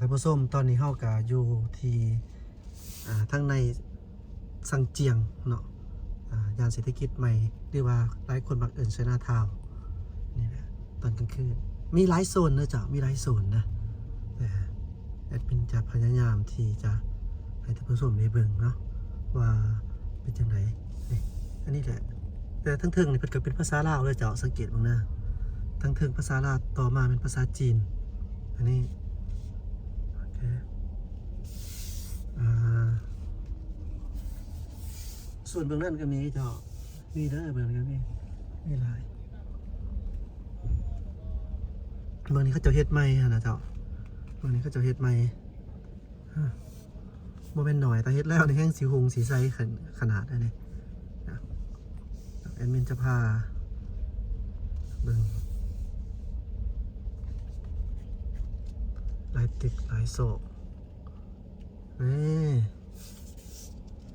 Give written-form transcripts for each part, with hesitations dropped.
านผู้ชมตอนนี้เฮาก็อยู่ที่ทั้งในสังเจียงเนาะย่านเศรษฐกิจใหม่หรือว่าหลายคนมักเอิ้นไชน่าทาวน์นี่แหละตอนกลางคืนมีหลายโซนนะจ๊ะมีหลายโซนนะแต่แอดมินจะพยายามที่จะให้ท่านผู้ชมได้เบิ่งเนาะว่าเป็นจังไดนี่อันนี้แหละแต่ทั้งเทิงนี่เพิ่นก็เป็นภาษาลาวเลยเจ้าสังเกตเบิ่งนะทั้งเทิงภาษาลาวต่อมาเป็นภาษาจีนอันนี้โอเคส่วนเบื้องนั้นก็มีเจ้ามีเด้อเบื้องนั้นก็มีหลายเบื้องนี้เขาจะเฮ็ดใหม่นะเจ้าเบื้องนี้เขาจะเฮ็ดใหม่โมเป็นหน่อยแต่เฮ็ดแล้วในแห้งสีหงสีใสขนาดได้เลยแอดมินจะพาเบื้องลายตึกลายโศกนี่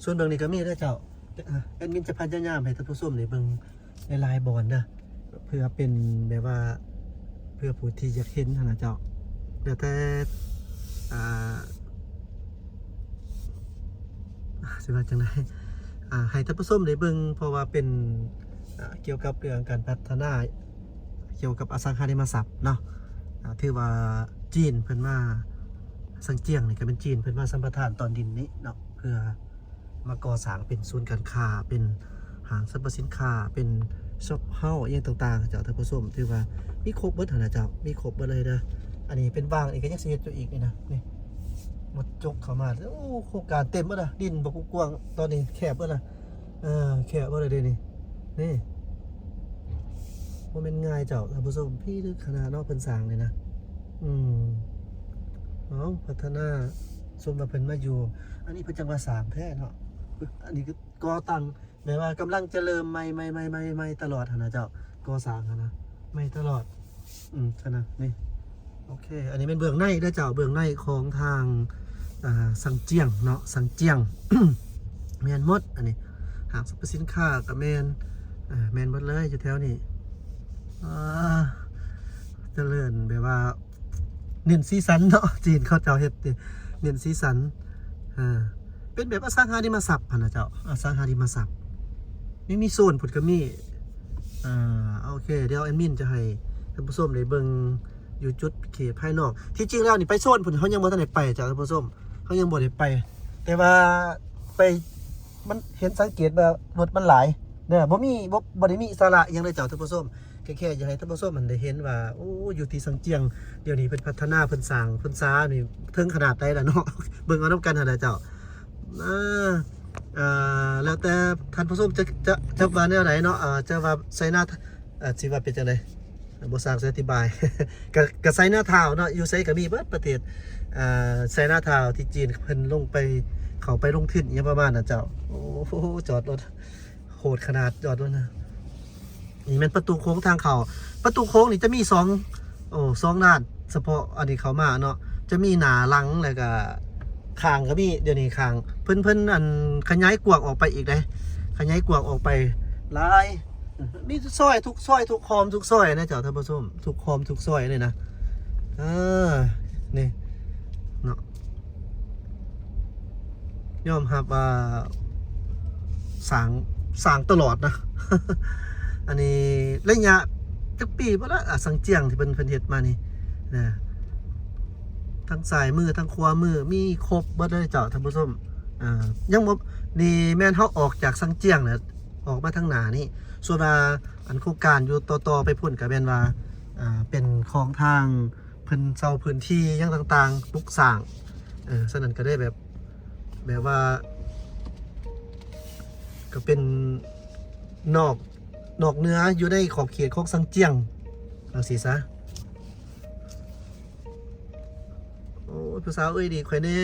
ส่วนเบื้องนี้ก็มีด้วยเจ้าแอดมินจะพยายามให้ท่านผู้ชมในเบื้องในลายบอลนะเพื่อเป็นแบบว่าเพื่อผู้ที่อยากเห็นนะเจ้าเดี๋ยวแต่สิว่าจังไดให้ท่านผู้ชมได้เบิ่งเพราะว่าเป็นเกี่ยวกับเรื่องการพัฒนาเกี่ยวกับอสังหาริมทรัพย์เนาะถือว่าจีนเพิ่นมาสังเจียงนี่ก็เป็นจีนเพิ่นมาสัมปทานตอนดินนี้เนาะเพื่อมาก่อสร้างเป็นศูนย์การค้าเป็นห้างสรรพสินค้าเป็นช็อปเฮ้าส์อย่างต่างๆเจ้าท่านผู้ชมถือว่ามีครบเบิดนะเจ้ามีครบเบิดเลยเด้ออันนี้เป็นบ้างอีกก็ยังสิเฮ็ดอยู่อีกนี่นะนี่หมดจกเข้ามาโอ้โครงการเต็มเบิดอ่ะดินบ่กว้างตอนนี้แคบเบิดอ่ะแคบเบิดเลยเด้นี่บ่แม่นง่ายเจ้าท่านผู้ชมพี่ลึกขนาดเนาะเพิ่นสร้างเลยนะพัฒนาสมว่าเพิ่นมาอยู่อันนี้เพิ่นจังว่าสร้างแท้เนาะอันนี้ก็ก่อตั้งแม้ว่ากำลังจะเริ่มใหม่ตลอดนะเจ้าก่อสร้างนะใหม่ตลอดฉะนั้นนี่โอเคอันนี้เป็นเบื้องในเด้อเจ้าเบื้องในของทางสังเจียงเนาะสังเจียง แมนหมดอันนี้ห้างสรรพสินค้ากับแมนแมนหมดเลยอยู่แถวนี้เจริญแบบว่าเน้นสีสันเนาะจีนเขาเจ้าเฮ็ดเน้นสีสันเป็นแบบอสังหาริมทรัพย์นะเจ้าอสังหาริมทรัพย์ไม่มีโซนผุดก็มีโอเคเดี๋ยวแอดมินจะให้ท่านผู้ชมได้เบิ่งอยู่จุดเขตภายนอกที่จริงแล้วนี่ไปโซนผุดเขายังบ่ทันได้ไปจ้ะท่านผู้ชมเขายังบ่ได้ไปแต่ว่าไปมันเห็นสังเกตว่ารถมันหลายเนี่ยบ่ได้มีอิสระอย่างเลยเจ้าท่านผู้ชมแค่อยากให้ท่านผู้ชมมันได้เห็นว่าโอ้อยู่ที่สังเจียงเดี๋ยวนี้เพิ่นพัฒนาเพิ่นสร้างเพิ่นซ่านี่ถึงขนาดใดล่ะเนาะเบิ่งเอานำกันหั่นล่ะเจ้าแล้วแต่ท่านผู้ชมจะว่าแนวไหนเนาะจะว่าไซน่าสิว่าเป็นจังได๋บ่ทราบจะอธิบาย ก็ไซน่าทาวน์เนาะอยู่ไสก็มีเบิดประเทศไซน่าทาวน์ที่จีนเพิ่นลงไปเขาไปลงทุนอย่างประมาณน่ะเจ้าโอ้โหจอดรถโหดขนาดจอดรถนะนี่มันประตูโค้งทางเข้าประตูโค้งนี่จะมี2ด้านเฉพาะอันนี้เข้ามาเนาะจะมีหน้าหลังแล้วก็ข้างก็มีเดี๋ยวนี้ข้างเพิ่นอันขยายกว้างออกไปอีกได้ขยายกว้างออกไปหลายมีทุกซอยทุกคอมทุกซอยนะเจ้าท่านผู้ชมทุกคอมทุกซอยเลยนะนี่เนาะยอมรับว่าสร้างตลอดนะ อันนี้ระยะจักปีบ่ละสังเจียงที่เพิ่นเฮ็ดมานี่นะทั้งซ้ายมือทั้งขวามือมีครบเบิดเลยเจ้าท่านผู้ชมยังบ่นี่แม่นเฮาออกจากสังเจียงเนี่ยออกมาทางหน้านี่ส่วนว่าอันโครงการอยู่ต่อไปพุ่นก็แม่นว่าเป็นของทางเพิ่นเซาพื้นที่ยังต่างๆปลูกสร้างฉะนั้นก็ได้แบบว่าก็เป็นนอกเนื้ออยู่ในขอบเขตของสังเจียงเอาสิซะโอ้ผู้สาวเอ้ยดีข่อยแน่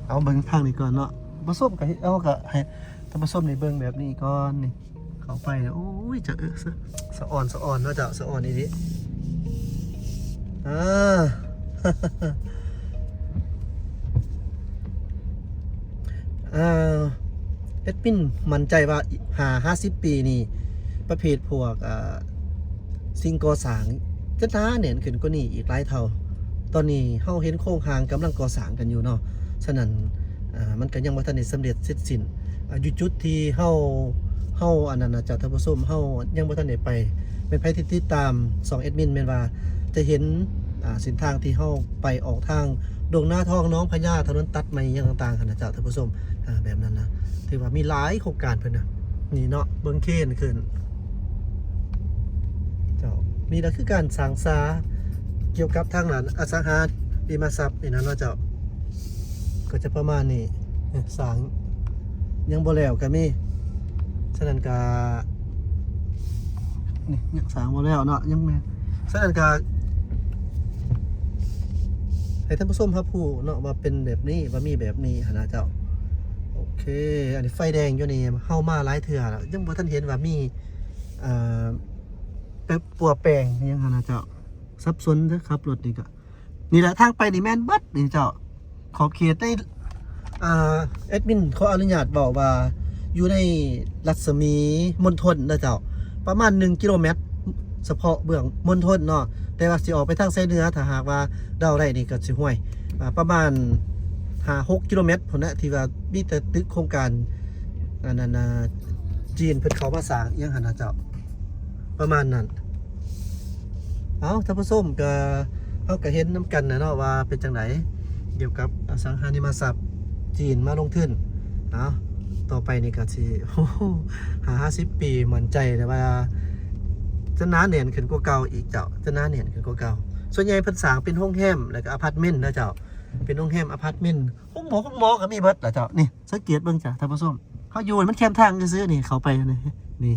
เอาเบิ่งพังนี่ก่อนเนาะผสมกับเอาก็ให้ถ้าผสมในเบิ่งแบบนี้ก่อนนี่เข้าไปโอ้ยจะสะอ่อนเนาะเจ้าสะอ่อนนี่ดิแอดมินมั่นใจว่า50 ปีนี่ ประเภทพวกสิ่งก่อสร้างจะท้าแน่นขึ้นกว่านี้อีกหลายเท่าตอนนี้เฮาเห็นโครงสร้างกำลังก่อสร้างกันอยู่เนาะฉะนั้นมันก็ยังบ่ทันได้สำเร็จเสร็จสิ้นอยู่จุดที่เฮาอันนั้นน่ะเจ้าท่านผู้ชมเฮายังบ่ทันได้ไปเป็นไผที่ติดตาม2แอดมินแม่นว่าจะเห็นเส้นทางที่เฮาไปออกทางดงหน้าทองน้องพญาถนนตัดใหม่อย่างต่างๆหั่นน่ะเจ้าท่านผู้ชมแบบนั้นนะถือว่ามีหลายโครงการเพิ่นน่ะนี่เนาะเบิ่งเคนขึ้นเจ้านี่ล่ะคือการสร้างสาเกี่ยวกับทางด้านอสังหาริมทรัพย์นี่นะเนาะเจ้าก็จะประมาณนี้สร้างยังบ่แล้วก็มีฉะนั้นก็นี่ยังสร้างบ่แล้วเนาะยังแม่ฉะนั้นก็ให้ท่านผู้ชมรับรู้เนาะว่าเป็นแบบนี้ว่ามีแบบนี้หั่นนะเจ้าโอเคอันนี้ไฟแดงอยู่นี่เฮามาหลายเทื่อแล้วยังบ่ทันเห็นว่ามีปัวแปลงยังหั่นนะเจ้าสับสนเด้อครับรถนี่ก็นี่แหละทางไปนี่แม่นเบิดนี่เจ้าขอบเขตได้แอดมินขออนุญาตบอกว่าอยู่ในรัศมีมณฑลนะเจ้าประมาณ1กิโลเมตรเฉพาะเบื้องมณฑลเนาะแต่ว่าสิออกไปทางไสเหนือถ้าหากว่าเดาได้นี่ก็สิห้วยประมาณ5-6 กิโลเมตรพุ่นน่ะที่ว่ามีแต่ตึกโครงการอันนั้นจีนเพิ่นเข้ามาสร้างอีหยังหั่นน่ะเจ้าประมาณนั้นเอาท่านผู้ชมก็เฮาก็เห็นนํกันนะเนาะว่าเป็นจังไดเกี่ยวกับอสังหาริมทรัพย์จีนมาลงทุนต่อไปนี่ก็สิ50 ปีมั่นใจแต่ว่าจะหนาแน่นขึ้นกว่าเก่าอีกเจ้าจะหนาแน่นขึ้นกว่าเก่าส่วนใหญ่เพิ่นสร้างเป็นโรงแรมแล้วก็อพาร์ตเมนต์นะเจ้าเป็นโรงแรมอพาร์ตเมนต์ห้องหมอก็มีเบิดล่ะเจ้านี่สังเกตเบิ่งจ้ะท่านผู้ชมเฮาอยู่มันแคมทางซื่อๆนี่เข้าไปนี่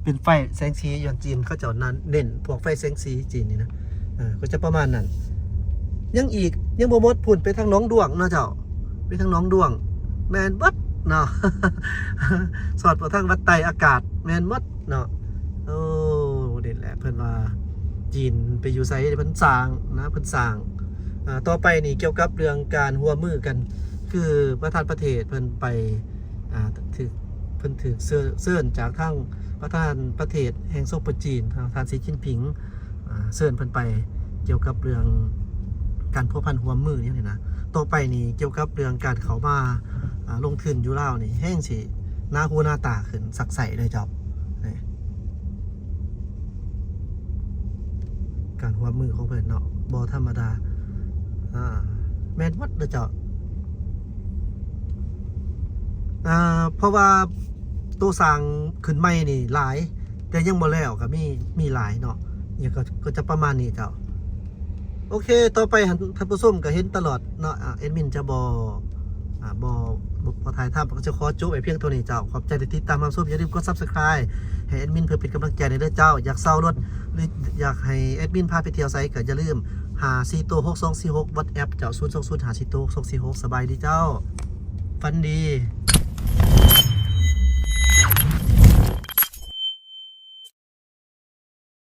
เป็นไฟแสงสีย้อนจีนเขาเจ้านั้นเน้นพวกไฟแสงสีจีนนี่นะก็จะประมาณนั้นยังบ่หมดพุ่นไปทางหนองด้วงเนาะเจ้าไปทางหนองด้วงแม่นเบิดเนาะ สอดไปทางวัดไตอากาศแม่นเบิดเนาะโอ้เด่นแหละเพิ่นว่าจีนไปอยู่ไสเพิ่นสร้างนะเพิ่นสร้างต่อไปนี่เกี่ยวกับเรื่องการร่วมมือกันคือประธานประเทศเพิ่นไปถือเชิญจากทางประธานประเทศแห่งโซเปอร์จีนทางสีจิ้นผิงเชิญเพิ่นไปเกี่ยวกับเรื่องการพัวพันร่วมมือนี่นะต่อไปนี่เกี่ยวกับเรื่องการเข้ามาลงทุนอยู่ลาวนี่แห้งสิหน้าหูหน้าตาขึ้นสักใสเลยจ้ะการร่วมมือของเพิ่นเนาะบ่ธรรมดาแม่นวัดเด้อเจ้าเพราะว่าตัวสร้างขึ้นใหม่นี่หลายแต่ยังบ่แล้วก็มีหลายเนาะเนี่ยก็จะประมาณนี้เจ้าโอเคต่อไปท่านผู้ชมก็เห็นตลอดเนาะแอดมินจะบ่ถ่ายทำก็จะขอจบไว้เพียงเท่านี้เจ้าขอบใจที่ติดตามมาชมอย่าลืมกด Subscribe ให้แอดมินเพื่อเป็นกำลังใจในเด้อเจ้าอยากเซารถหรืออยากให้แอดมินพาไปเที่ยวไสก็อย่าลืม546246 WhatsApp เจ้า020546246สบายดีเจ้าฟันดี